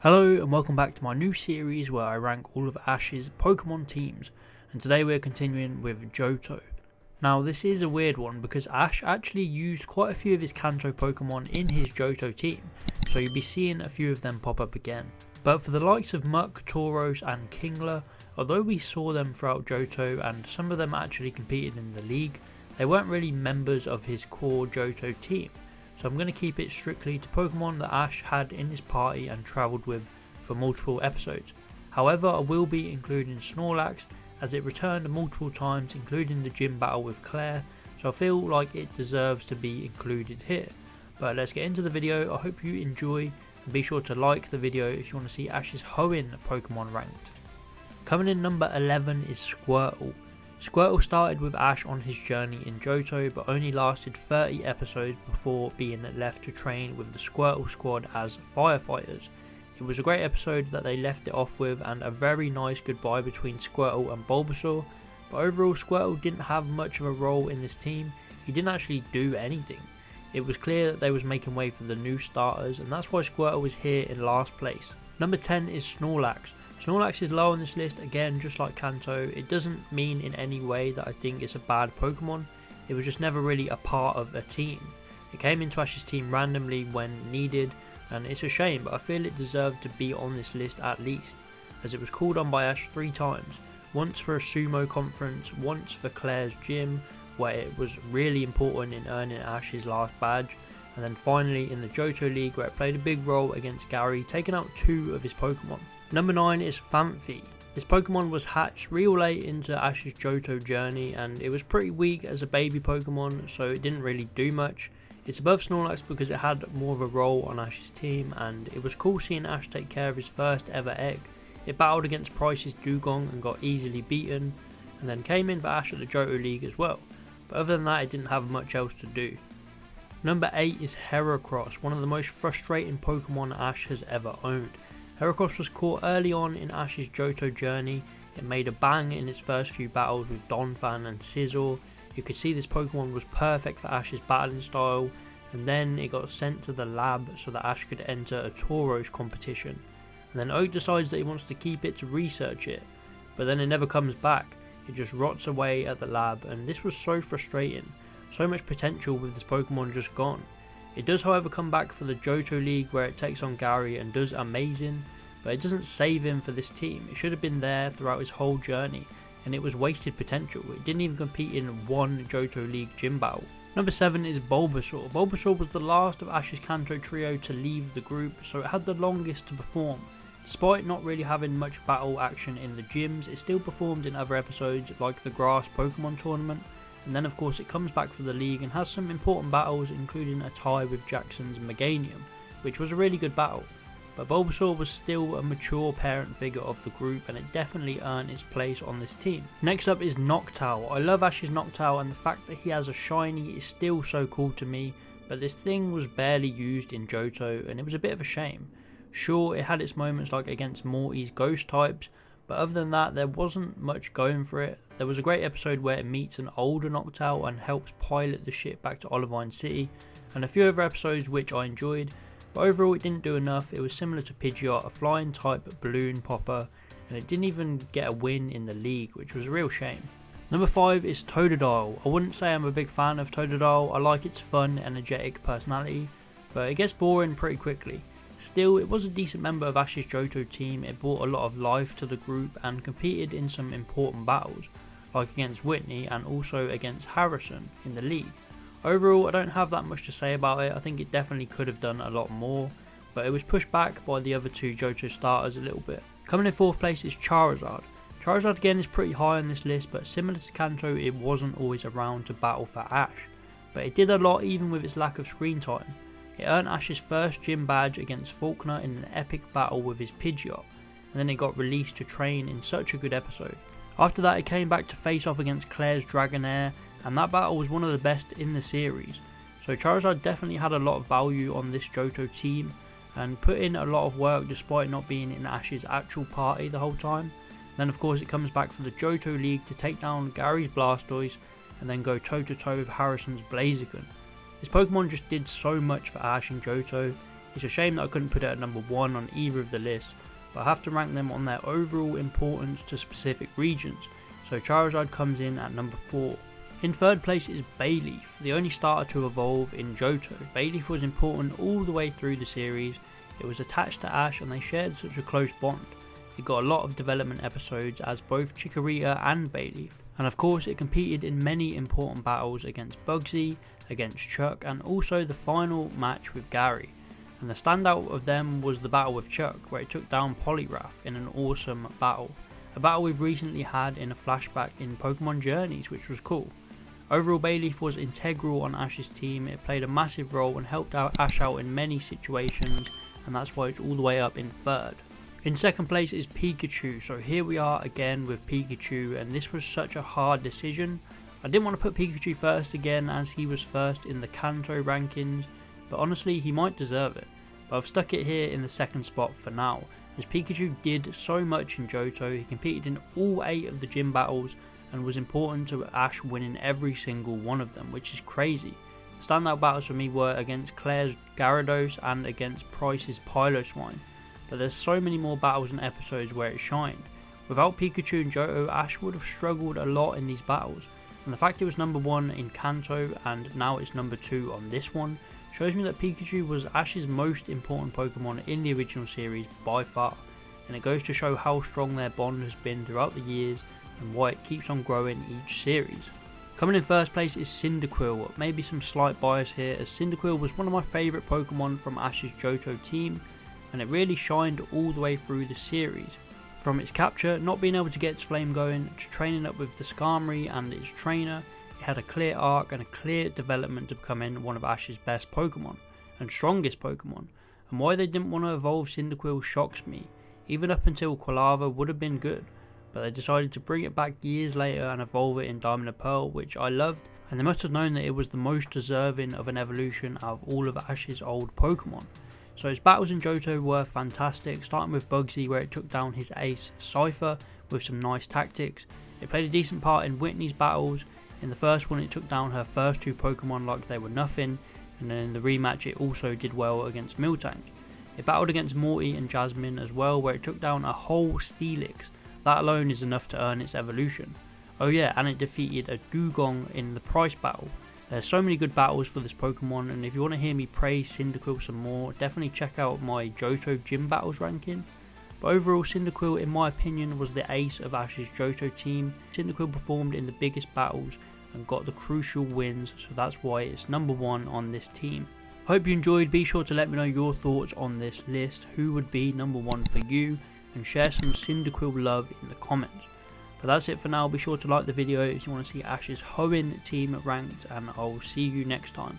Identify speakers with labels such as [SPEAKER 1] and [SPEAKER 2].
[SPEAKER 1] Hello and welcome back to my new series where I rank all of Ash's Pokemon teams, and today we're continuing with Johto. Now this is a weird one because Ash actually used quite a few of his Kanto Pokemon in his Johto team, so you'll be seeing a few of them pop up again. But for the likes of Muck, Tauros and Kingler, although we saw them throughout Johto and some of them actually competed in the league, they weren't really members of his core Johto team. So I'm going to keep it strictly to Pokemon that Ash had in his party and travelled with for multiple episodes. However, I will be including Snorlax as it returned multiple times, including the gym battle with Claire, so I feel like it deserves to be included here. But let's get into the video. I hope you enjoy, and be sure to like the video if you want to see Ash's Hoenn Pokemon ranked. Coming in number 11 is Squirtle. Squirtle started with Ash on his journey in Johto, but only lasted 30 episodes before being left to train with the Squirtle squad as firefighters. It was a great episode that they left it off with, and a very nice goodbye between Squirtle and Bulbasaur, but overall Squirtle didn't have much of a role in this team. He didn't actually do anything. It was clear that they was making way for the new starters, and that's why Squirtle is here in last place. Number 10 is Snorlax. Snorlax is low on this list, again just like Kanto. It doesn't mean in any way that I think it's a bad Pokemon, it was just never really a part of a team. It came into Ash's team randomly when needed, and it's a shame, but I feel it deserved to be on this list at least, as it was called on by Ash 3 times, once for a sumo conference, once for Claire's gym, where it was really important in earning Ash's last badge, and then finally in the Johto League where it played a big role against Gary, taking out 2 of his Pokemon. Number 9 is Phanpy. This Pokemon was hatched real late into Ash's Johto journey, and it was pretty weak as a baby Pokemon, so it didn't really do much. It's above Snorlax because it had more of a role on Ash's team, and it was cool seeing Ash take care of his first ever egg. It battled against Price's Dugong and got easily beaten, and then came in for Ash at the Johto League as well, but other than that it didn't have much else to do. Number 8 is Heracross, one of the most frustrating Pokemon Ash has ever owned. Heracross was caught early on in Ash's Johto journey. It made a bang in its first few battles with Donphan and Scizor. You could see this Pokemon was perfect for Ash's battling style, and then it got sent to the lab so that Ash could enter a Tauros competition. And then Oak decides that he wants to keep it to research it, but then it never comes back. It just rots away at the lab, and this was so frustrating. So much potential with this Pokemon just gone. It does however come back for the Johto League where it takes on Gary and does amazing, but it doesn't save him for this team. It should have been there throughout his whole journey, and it was wasted potential. It didn't even compete in one Johto League gym battle. Number 7 is Bulbasaur. Bulbasaur was the last of Ash's Kanto trio to leave the group, so it had the longest to perform. Despite not really having much battle action in the gyms, it still performed in other episodes like the Grass Pokemon Tournament, and then of course it comes back for the league and has some important battles, including a tie with Jackson's Meganium, which was a really good battle. But Bulbasaur was still a mature parent figure of the group, and it definitely earned its place on this team. Next up is Noctowl. I love Ash's Noctowl, and the fact that he has a shiny is still so cool to me, but this thing was barely used in Johto, and it was a bit of a shame. Sure, it had its moments like against Morty's ghost types, but other than that there wasn't much going for it. There was a great episode where it meets an older Noctowl and helps pilot the ship back to Olivine City, and a few other episodes which I enjoyed, but overall it didn't do enough. It was similar to Pidgeot, a flying type balloon popper, and it didn't even get a win in the league, which was a real shame. Number 5 is Totodile. I wouldn't say I'm a big fan of Totodile. I like its fun, energetic personality, but it gets boring pretty quickly. Still, it was a decent member of Ash's Johto team. It brought a lot of life to the group and competed in some important battles, like against Whitney and also against Harrison in the league. Overall, I don't have that much to say about it. I think it definitely could have done a lot more, but it was pushed back by the other 2 Johto starters a little bit. Coming in 4th place is Charizard. Charizard again is pretty high on this list, but similar to Kanto, it wasn't always around to battle for Ash, but it did a lot even with its lack of screen time. It earned Ash's first gym badge against Faulkner in an epic battle with his Pidgeot, and then it got released to train in such a good episode. After that it came back to face off against Claire's Dragonair, and that battle was one of the best in the series. So Charizard definitely had a lot of value on this Johto team, and put in a lot of work despite not being in Ash's actual party the whole time. Then of course it comes back for the Johto League to take down Gary's Blastoise, and then go toe to toe with Harrison's Blaziken. This Pokemon just did so much for Ash and Johto. It's a shame that I couldn't put it at number 1 on either of the lists, but I have to rank them on their overall importance to specific regions, so Charizard comes in at number 4. In third place is Bayleaf, the only starter to evolve in Johto. Bayleaf was important all the way through the series. It was attached to Ash and they shared such a close bond. It got a lot of development episodes as both Chikorita and Bayleaf, and of course it competed in many important battles against Bugsy, against Chuck, and also the final match with Gary. And the standout of them was the battle with Chuck, where it took down Poliwrath in an awesome battle. A battle we've recently had in a flashback in Pokemon Journeys, which was cool. Overall, Bayleaf was integral on Ash's team. It played a massive role and helped out Ash out in many situations, and that's why it's all the way up in third. In second place is Pikachu, so here we are again with Pikachu, and this was such a hard decision. I didn't want to put Pikachu first again as he was first in the Kanto rankings, but honestly he might deserve it. But I've stuck it here in the second spot for now, as Pikachu did so much in Johto. He competed in all 8 of the gym battles and was important to Ash winning every single one of them, which is crazy. The standout battles for me were against Claire's Gyarados and against Price's Piloswine, but there's so many more battles and episodes where it shined. Without Pikachu and Johto, Ash would have struggled a lot in these battles, and the fact it was number 1 in Kanto and now it's number 2 on this one shows me that Pikachu was Ash's most important Pokemon in the original series by far, and it goes to show how strong their bond has been throughout the years and why it keeps on growing each series. Coming in first place is Cyndaquil. Maybe some slight bias here, as Cyndaquil was one of my favourite Pokemon from Ash's Johto team, and it really shined all the way through the series. From its capture, not being able to get its flame going, to training up with the Skarmory and its trainer, it had a clear arc and a clear development to becoming one of Ash's best Pokemon and strongest Pokemon, and why they didn't want to evolve Cyndaquil shocks me. Even up until Quilava would have been good, but they decided to bring it back years later and evolve it in Diamond and Pearl, which I loved, and they must have known that it was the most deserving of an evolution out of all of Ash's old Pokemon. So his battles in Johto were fantastic, starting with Bugsy where it took down his ace Cypher with some nice tactics. It played a decent part in Whitney's battles. In the first one it took down her first 2 Pokemon like they were nothing, and then in the rematch it also did well against Miltank. It battled against Morty and Jasmine as well, where it took down a whole Steelix. That alone is enough to earn its evolution. Oh yeah, and it defeated a Dugong in the Price battle. There's so many good battles for this Pokemon, and if you want to hear me praise Cyndaquil some more, definitely check out my Johto gym battles ranking. But overall, Cyndaquil in my opinion was the ace of Ash's Johto team. Cyndaquil performed in the biggest battles and got the crucial wins, so that's why it's number 1 on this team. I hope you enjoyed. Be sure to let me know your thoughts on this list, who would be number 1 for you, and share some Cyndaquil love in the comments. But that's it for now. Be sure to like the video if you want to see Ash's Hoenn team ranked, and I'll see you next time.